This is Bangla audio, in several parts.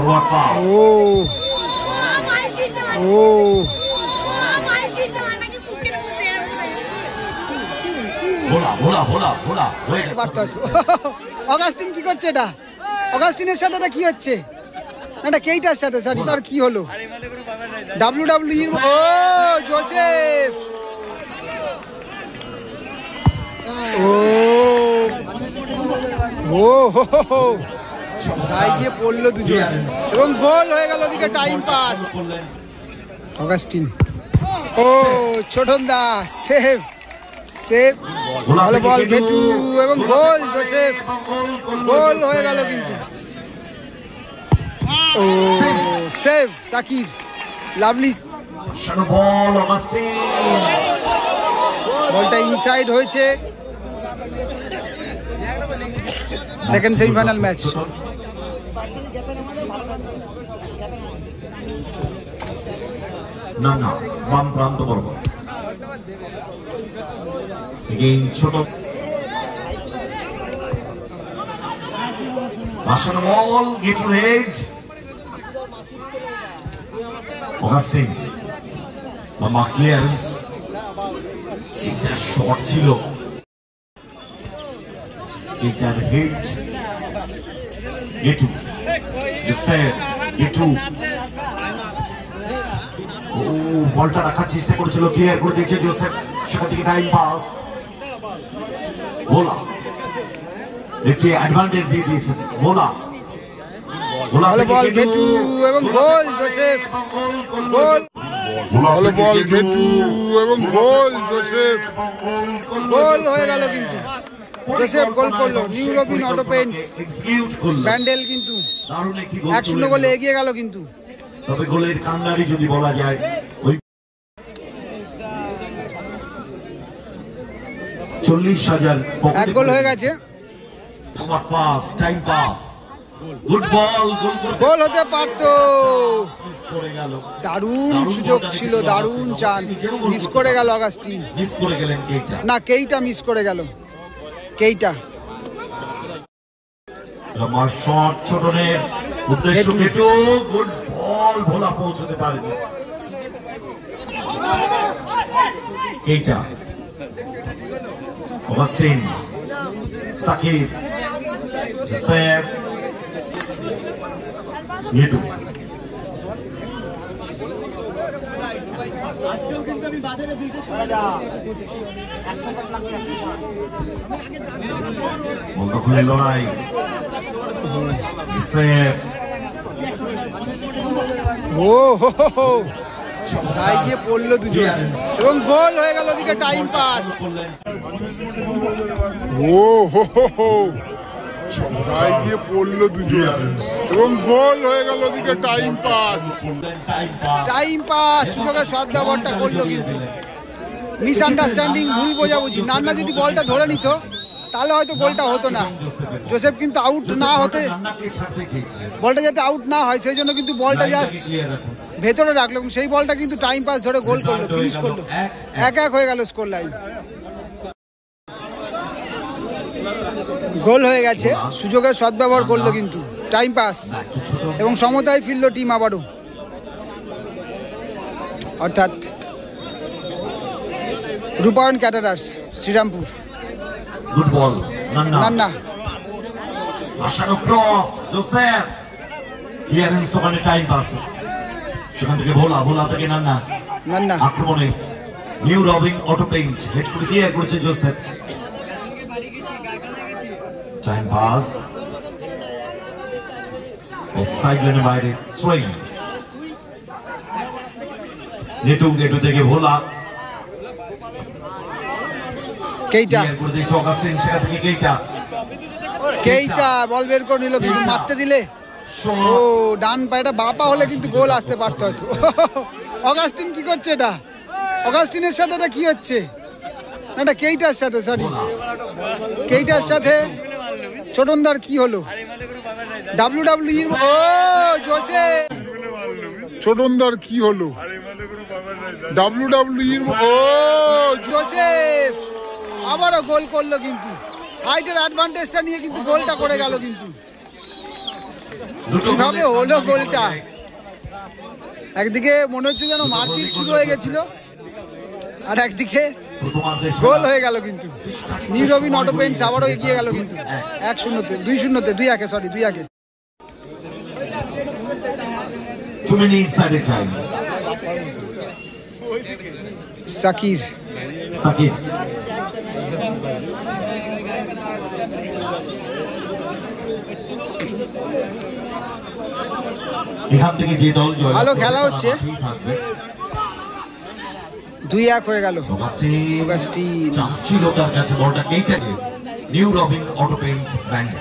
forward pass. অগাস্টিন কি করছে এটা? অগাস্টিনের সাথে এটা কি হচ্ছে? এটা কেইটার সাথে সরি তার কি হলো? WWE ও জোসেফ ও গিয়ে পড়লো দুজন এবং গোল হয়ে গেল ওদিকে টাইম পাস। অগাস্টিন ও ছোটন দা সেভ সেভ ভালো বল ঘেটু এবং গোল জোসেফ গোল হয়ে গেল কিন্তু ও সেভ সাকির লাভলি বল অগাস্টিন বলটা ইনসাইড হয়েছে। সেকেন্ড সেমিফাইনাল ম্যাচ না না বাম প্রান্ত বরাবর ছোট বাসানো বল গেট টু হেড অগাস্টিন লম্বা ক্লিয়ারেন্স এটা শট ছিল এটা হিট গেটু জোসেফ গেটু বলটা রাখার চেষ্টা করেছিল ক্লিয়ার করে দিয়েছে জোসেফ সেখান থেকে টাইম পাস ভোলা একটি অ্যাডভান্টেজ দিয়ে দিয়েছে ভোলা ভালো বল ঘেটু এবং গোল জোসেফ গোল ভালো বল ঘেটু এবং গোল জোসেফ গোল হয়ে গেল কিন্তু জোসেফ গোল করলো। New Robin auto Paints Bandel কিন্তু 1-0 গোলে এগিয়ে গেল কিন্তু। তবে গোলের কান্নারি যদি বলা যায় ওই 40,000 এক গোল হয়ে গেছে। Pass time pass good ball goal হতে পারতো দারুণ সুযোগ ছিল দারুণ চান্স মিস করে গেল অগাস্টিন মিস করে গেলেন কেইটা না কেইটা মিস করে গেল কেইটা লম্বা শট ছোটনের উদ্দেশ্য কেটো গুড বল ভোলা পৌঁছতে পারেনি কেইটা অগাস্টিন সাকিব জোসেফ গেটু খুলে লড়াই ও গিয়ে পড়লো দুজন এবং গোল হয়ে গেল ওদিকে টাইম পাস ও গিয়ে পড়লো দুজন এবং গোল হয়ে গেল ওদিকে টাইম পাস সুযোগের সদ্ব্যবহারটা করলো কিন্তু মিসআন্ডারস্ট্যান্ডিং ভুল বোঝাবুঝি নান্না যদি বলটা ধরে নিত তাহলে হয়তো গোলটা হতো না। জোসেফ কিন্তু আউট না হতে বলটা যাতে আউট না হয় সেই জন্য কিন্তু বলটা জাস্ট ভেতরে রাখলো এবং সেই বলটা কিন্তু টাইম পাস ধরে গোল করলো ফিনিশ করলো 1-1 হয়ে গেল স্কোর লাইন গোল হয়ে গেছে সুযোগের সদ্ব্যবহার করলো কিন্তু টাইম পাস এবং সমতায় ফিরল টিম আবারও অর্থাৎ Rupayan caterers Shrirampur. Good ball Nanna আশানো ক্রস জোসেফ ক্লিয়ারেন্স ওখানে টাইম পাস সেখান থেকে ভোলা থেকে নান্না আক্রমণে new Robin auto paint head করে ক্লিয়ার করেছে জোসেফ টাইম পাস অফসাইড লাইনের বাইরে থ্রোইং গেটু থেকে ভোলা কেইটা করে দিয়েছে অগাস্টিন সেখান থেকে কেইটা বল বের করে নিল কিন্তু মারতে দিলে ও ডান পায়েটা বাপা হলে কিন্তু গোল আসতে পারতো হয়তো। অগাস্টিন কি করছে এটা? অগাস্টিনের সাথে এটা কি হচ্ছে? এটা কেইটার সাথে সরি কেইটার সাথে ছোটনদার কি হলো? WWE ও জোসেফ ছোটনদার কি হলো? WWE ও জোসেফ আবারও গোল করলো কিন্তু হাইটের অ্যাডভান্টেজটা নিয়ে কিন্তু গোলটা করে গেল কিন্তু কিভাবে হলো গোলটা? একদিকে মনে হচ্ছে যেন মারপিট শুরু হয়ে গেছিল, আর একদিকে গোল হয়ে গেল। কিন্তু নিউ রবিন অটো পেইন্টস আবারও এগিয়ে গেল কিন্তু 1-0-তে, 2-0-তে, 2-1-এ, সরি 2-1-এ। সাকির এখান থেকে যে দল জয় ভালো খেলা হচ্ছে। 2-1 হয়ে গেল। চান্স ছিল তার কাছে, বলটা কেটে নিউ রবিন অটো পেইন্ট ব্যান্ড।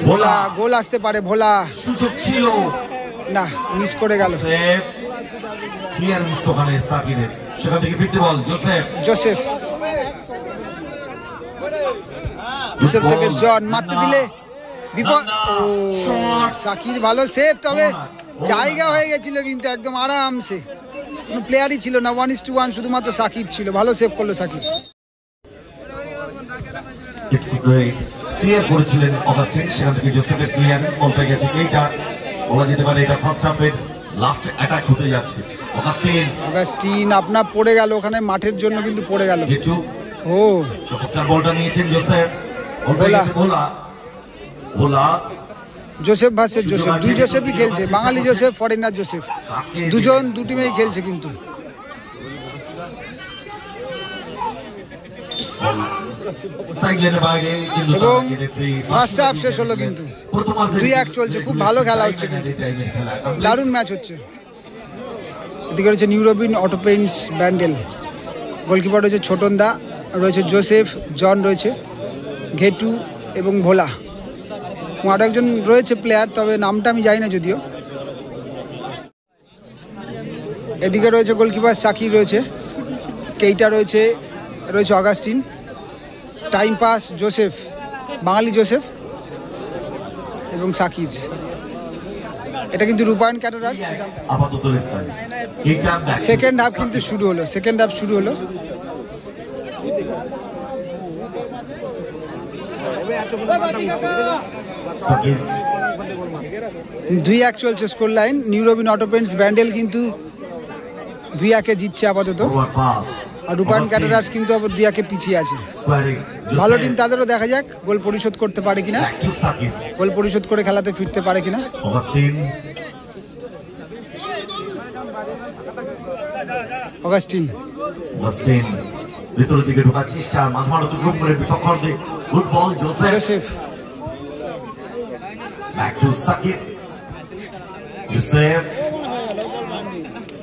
ভোলা গোল আসতে পারে, ভোলা সুযোগ ছিল না, মিস করে গেল। ক্লিয়ারেন্স ওখানে সাকিরের, সেখান থেকে ফিরতে বল জোসেফ থেকে জন মারতে দিলে বিপদ। সাকির ভালো সেভ, তবে জায়গা হয়ে গেছিল কিন্তু একদম আরামসে, কোনো প্লেয়ারই ছিল না, 1:1 শুধুমাত্র সাকির ছিল। ভালো সেভ করলো সাকির। ক্লিয়ার করেছিলেন অগাস্টিন, সেখান থেকে জোসেফের ক্লিয়ারেন্স, বল পেয়ে গেছে কেইটা। বলা যেতে পারে এটা ফার্স্ট হাফের লাস্ট অ্যাটাক হতে যাচ্ছে। অগাস্টিন আপনার পড়ে গেল ওখানে, মাঠের জন্য কিন্তু পড়ে গেল। ও চমৎকার বলটা নিয়েছেন জোসেফ। জোসেফ ভার্সেস জোসেফ, দুই জোসেফই খেলছে, বাঙালি জোসেফ, ফরেনার জোসেফ, দুজন দু টিমেই খেলছে কিন্তু। এবং ফার্স্ট হাফ শেষ হলো কিন্তু 2-1 চলছে, খুব ভালো খেলা হচ্ছে কিন্তু, দারুণ ম্যাচ হচ্ছে। এদিকে রয়েছে new Robin auto Paints Bandel, goalkeeper রয়েছে ছোটন দা, রয়েছে জোসেফ, জন রয়েছে, ঘেটু এবং ভোলা, আরো একজন রয়েছে প্লেয়ার, তবে নামটা আমি জানি না যদিও। এদিকে রয়েছে গোলকিপার সাকির রয়েছে, কেইটা রয়েছে অগাস্টিন, টাইম পাস জোসেফ, বাঙালি জোসেফ এবং সাকির। এটা কিন্তু রূপায়ণ ক্যাটারার্স। সেকেন্ড হাফ কিন্তু শুরু হলো, 2-1 চলছে score line. New Robin auto Paints Bandel কিন্তু 2-1-এ জিতছে আপাতত, আর রূপায়ণ ক্যাটারার্স কিন্তু আবার 2-1-এ পিছিয়ে আছে। ভালো টিম, তাদেরও দেখা যাক গোল পরিশোধ করতে পারে কিনা, গোল পরিশোধ করে খেলাতে ফিরতে পারে কিনা। অগাস্টিন ভিতরের দিকে ঢোকার চেষ্টা, মাঝমাঠ অতিক্রম করে বিপক্ষদের good ball Joseph. Back to Sakib, Joseph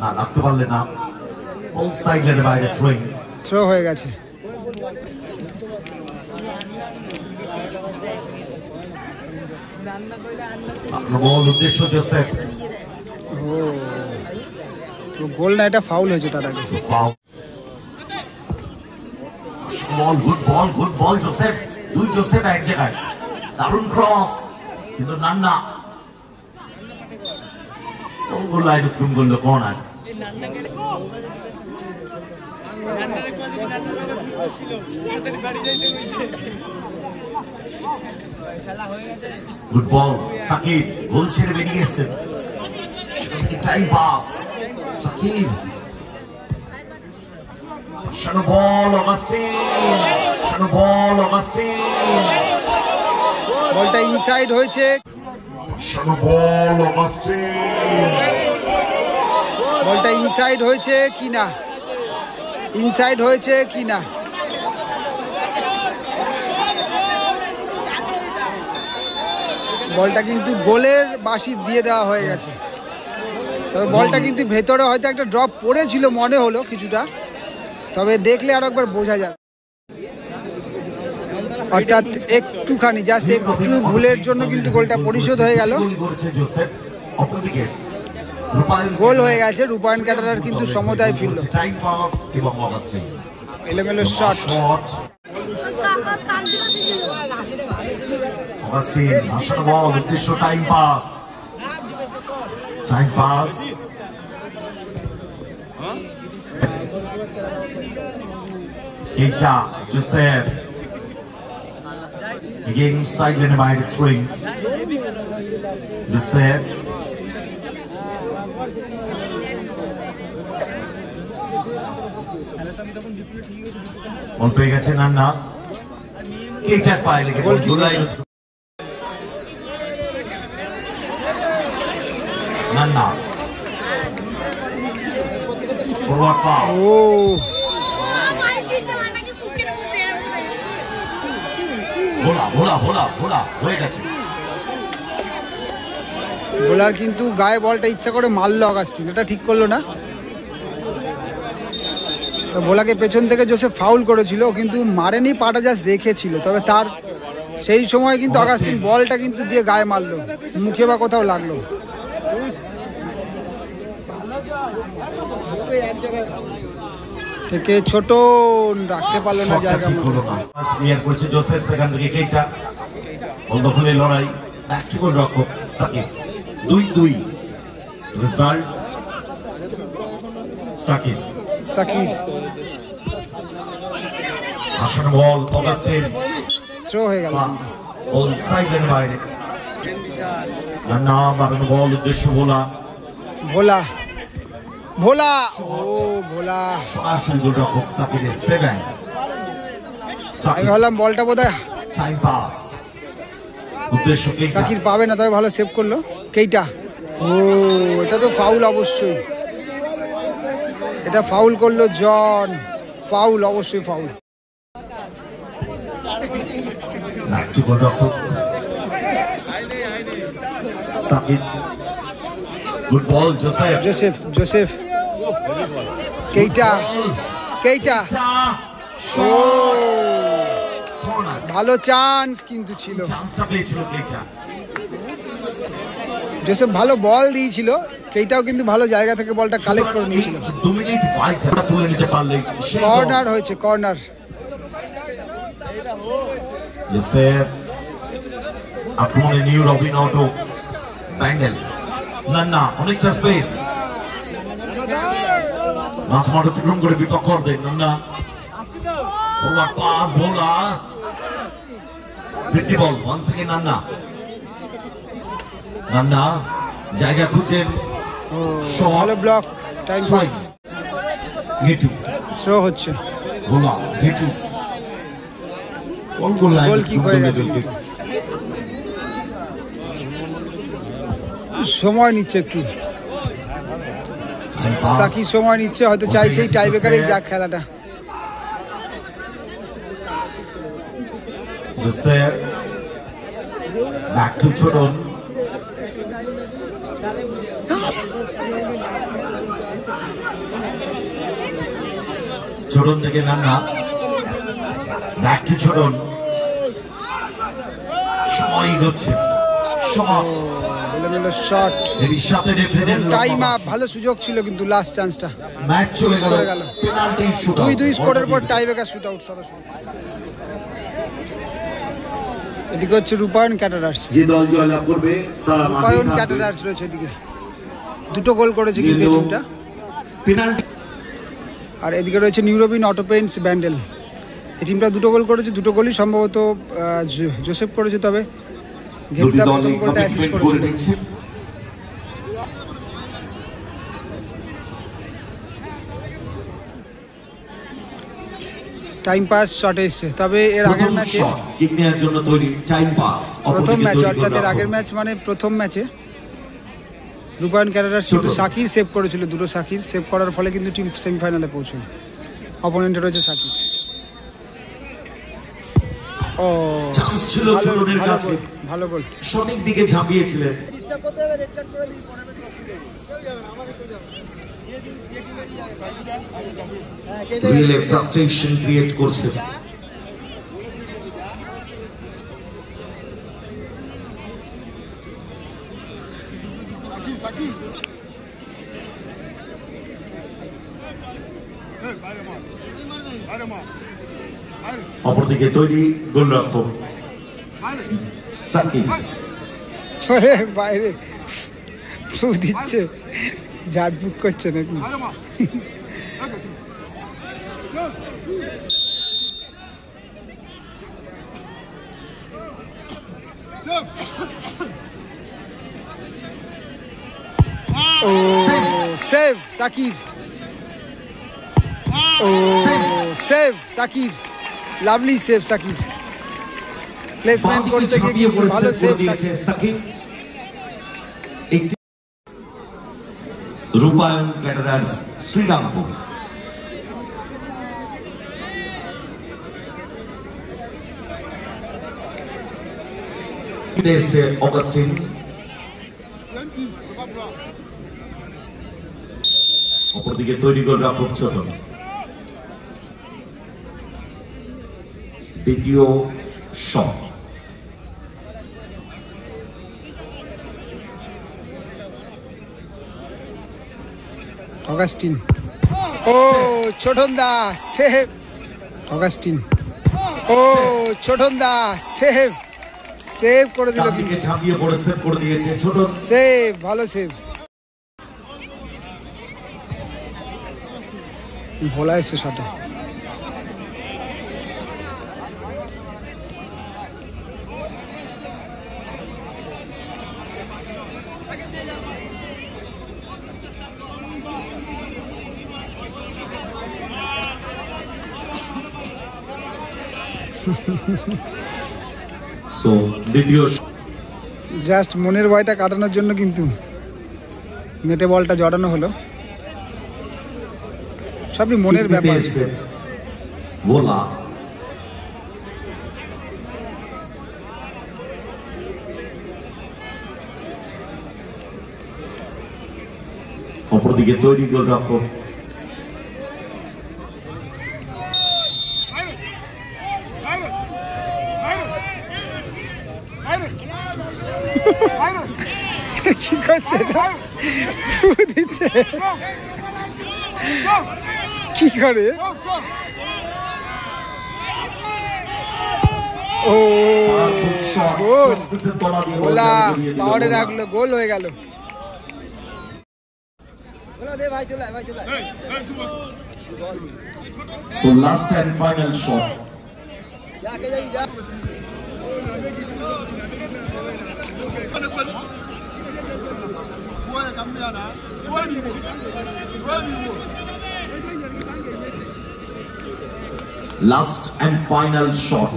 না লাগতে পারলে না, অল সাইড লাইনের বাইরে থ্রো হয়ে গেছে। বল উদ্দেশ্য জোসেফ, গোল না, এটা ফাউল হয়েছে তার আগে। গুড বল জোসেফ, দুই জোসেফ এক জায়গায়, দারুণ ক্রস, কিন্তু নান্না গোল লাইন উৎক্রম করলো কর্নার। গুড বল সাকিব, গোল ছেড়ে বেরিয়ে এসেছেন, টাইম পাস সাকিব, বলটা ইনসাইড হয়েছে, বলটা ইনসাইড হয়েছে কিনা, ইনসাইড হয়েছে কিনা। বলটা কিন্তু গোলের বাঁশি দিয়ে দেওয়া হয়ে গেছে, তবে বলটা কিন্তু ভেতরে হয়তো একটা ড্রপ পড়েছিল মনে হলো কিছুটা, তবে দেখলে আরো একবার বোঝা যাবে। অর্থাৎ একটুখানি, জাস্ট একটু ভুলের জন্য কিন্তু গোলটা পরিশোধ হয়ে গেল, গোল হয়ে গেছে। রূপায়ণ ক্যাটারার কিন্তু সমতায় ফিরল। এলোমেলো shot, time pass, Joseph Again, sideline by the throwing. Joseph. Ball পেয়ে গেছে নান্না। কেটার পায়ে লেগে বল গোলায়। নান্না। Forward pass. হয়ে গেছে। বোলার কিন্তু গায়ে বলটা ইচ্ছা করে মারলো অগাস্টিন, এটা ঠিক করলো না। তো বোলাকে পেছন থেকে জোসেফ ফাউল করেছিল, কিন্তু মারেনি, পাটা জাস্ট রেখেছিল। তবে তার সেই সময় কিন্তু অগাস্টিন বলটা কিন্তু দিয়ে গায়ে মারলো, মুখে বা কোথাও লাগলো। থেকে ছোট রাখতে পারলো না জায়গা মতো। ক্লিয়ার করছে জোসেফ, সেখান থেকে কেইটা বলদফুলে লড়াই, ব্যাকটু গোল রক্ষক সাকিব। 2-2 রেজাল্ট। সাকিব আসার বল অগাস্টিন থ্রো হয়ে গেল, বল সাইডের বাইরে। না বাড়ানো বল উদ্দেশ্য ভোলা। সরাসরি গোল রক্ষক সাকিবের 7। আমি ভাবলাম বলটা বোধহয় টাইম পাস, উদ্দেশ্য সাকিব পাবে না, তবে ভালো সেভ করলো কেইটা। এটা তো ফাউল, অবশ্যই এটা ফাউল করলো জন, ফাউল, অবশ্যই ফাউল। গোল রক্ষক সাকিব। গুড বল জোসেফ কেইটা ভালো চান্স কিন্তু ছিল, জোসেফ ভালো বল দিয়েছিল, কেইটাও কিন্তু ভালো জায়গা থেকে বলটা কালেক্ট করে নিয়েছিল। 2 মিনিট তুলে নিতে পারলে কর্নার হয়েছে, কর্নার। জোসেফ আক্রমণে নিউ রবিন অটো ব্যান্ডেল। না অনেকটা স্পেস, মাঝ মাঠ অতিক্রম করে বিপক্ষ দেন। না ফরওয়ার্ড পাস, ভোলা ফিরতি বল ওয়ান্স এগেন। নান্না জায়গা খুঁজছেন, ভালো block, time pass. Gotu throw হচ্ছে, ভোলা গেটু গোল কিক হয়ে গেছে। সময় নিচ্ছে একটু সাকিব, সময় নিচ্ছে, হয়তো চাইছে এই টাই ব্রেকারেই যাক খেলাটা। ছোটন থেকে নান্না, ব্যাক টু ছোটন, সময় হচ্ছে শট, টাইম আপ, ভালো সুযোগ ছিল কিন্তু লাস্ট চান্সটা ম্যাচ চলে গেল। পেনাল্টি শুট আউট, 2-2 স্কোরের পর টাই ব্রেকার শুট আউট সরাসরি। এদিকে হচ্ছে রূপায়ণ ক্যাটারার্স, যে দল জয়লাভ করবে তারা রূপায়ণ ক্যাটারার্স রয়েছে এদিকে, দুটো গোল করেছে কিন্তু এই টিমটা পেনাল্টি। আর এদিকে রয়েছে new Robin auto Paints Bandel, এই টিমটা দুটো গোল করেছে, দুটো গোলই সম্ভবত জোসেফ করেছে, তবে ঘেটটা প্রথম গোলটা অ্যাসিস্ট করেছে। টাইম পাস শট এসছে, তবে এর আগের ম্যাচে কিক নেওয়ার জন্য তৈরি টাইম পাস, প্রথম ম্যাচ অর্থাৎ এর আগের ম্যাচ মানে প্রথম ম্যাচে রূপায়ণ ক্যাটারার্স কিন্তু সাকির সেভ করেছিল, দুটো সাকির সেভ করার ফলে কিন্তু টিম সেমিফাইনালে পৌঁছল। অপোনেন্ট রয়েছে সাকির। ও চান্স ছিল ছোটনের কাছে, ভালো গোল, সঠিক দিকে ঝাঁপিয়েছিলেন। রিয়েলি ফ্রাস্ট্রেশন ক্রিয়েট করছে। অপরদিকে তৈরি গোলরক্ষক সাকিব, বাইরে দিচ্ছে, ঝাড়ফুঁক করছে নাকি। ও সেভ সাকির, ও save Sakir, lovely save Sakir. Placement করতে গিয়ে কিন্তু ভালো সেভ সাকির। রূপায়ণ ক্যাটারার্স শ্রীরামপুর। অগাস্টিন, অপরদিকে তৈরি গোলরক্ষক ছোটন। দ্বিতীয় শট, অগাস্টিন, ও ছোটন দা সেভ, অগাস্টিন, ও ছোটন দা সেভ, সেভ করে দিল, ঝাঁপিয়ে পড়ে সেভ করে দিয়েছে ছোটন। সেভ, ভালো সেভ। ভোলা এসে শটে, দ্বিতীয় জাস্ট মনের ভয়টা কাটানোর জন্য কিন্তু নেটে বলটা জড়ানো হলো, সবই মনের ব্যাপার। ভোলা, অপরদিকে তৈরি গোলরক্ষক কি করছে, দিচ্ছে কি করে, ও ভোলা পাওয়ারে রাখলো, গোল হয়ে গেল। So last and final shot. Last and final shot.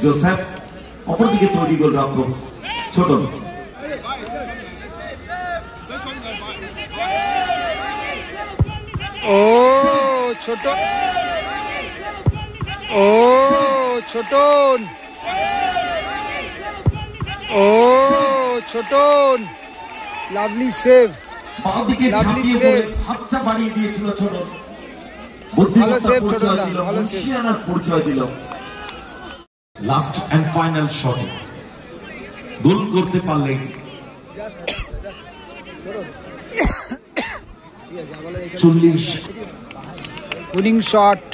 Joseph. অপরদিকে তৈরি গোলরক্ষক ছোটন। ও ছোট, ও ছোটন, ও Chhoton, lovely save, lovely save, হাতটা বাড়িয়ে দিয়েছিল ছোটন। ভালো সেভ ছোটন, ভালো সেভ। পরিচয় দিল লাস্ট এন্ড ফাইনাল শটে গোল করতে পারলে 40 উইনিং শট,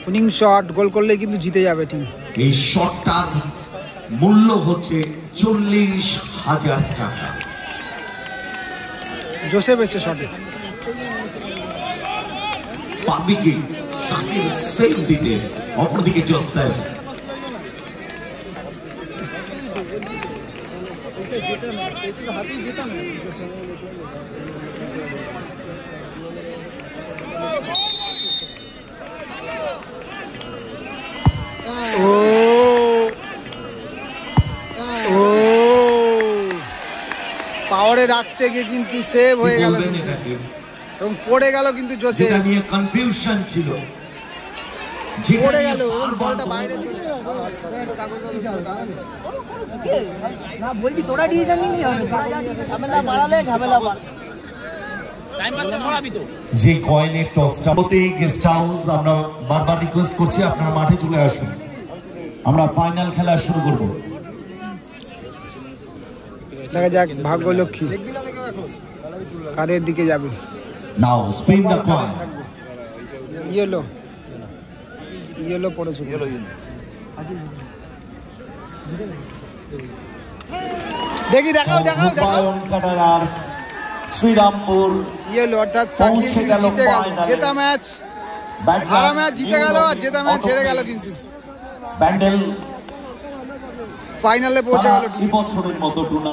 উইনিং শট, গোল করলে কিন্তু জিতে যাবে টিম। এই শটটার মূল্য হচ্ছে 40,000 টাকা। জোসেফ এসে শটে, পারবি কি সাকির সেভ দিতে? অপরদিকে জোসেফ, ও ও পাওয়ারে রাখতে গিয়ে কিন্তু সেভ হয়ে গেল এবং পড়ে গেল কিন্তু জোসেফ, নিয়ে কনফিউশন ছিল, পড়ে গেল বলটা বাইরে চলে গেল। না বলবি তোরা ডিসিশন নিলি হবে, ঝামেলা বাড়ালে ঝামেলা বাড়ে, টাইম পাস ছড়াবি তো। যে কয়েনের টসটা হতে গেস্ট হাউস, আমরা বারবার রিকোয়েস্ট করছি আপনারা মাঠে চলে আসুন, আমরা ফাইনাল খেলা শুরু করব। দেখা যাক ভাগ্যলক্ষ্মী কারের দিকে যাবে। Now spin the coin. Yellow, yellow পড়েছে, দেখি দেখাও দেখাও দেখাও, শ্রীরামপুর ইয়েলো, অর্থাৎ সাকিব জিতে গেল, জেতা ম্যাচ, হারা ম্যাচ জিতে গেল, আর জেতা ম্যাচ হেরে গেল। কিন্তু ব্যান্ডেল ফাইনালে পৌঁছে গেল। এই বছরের মতো টুর্নামেন্ট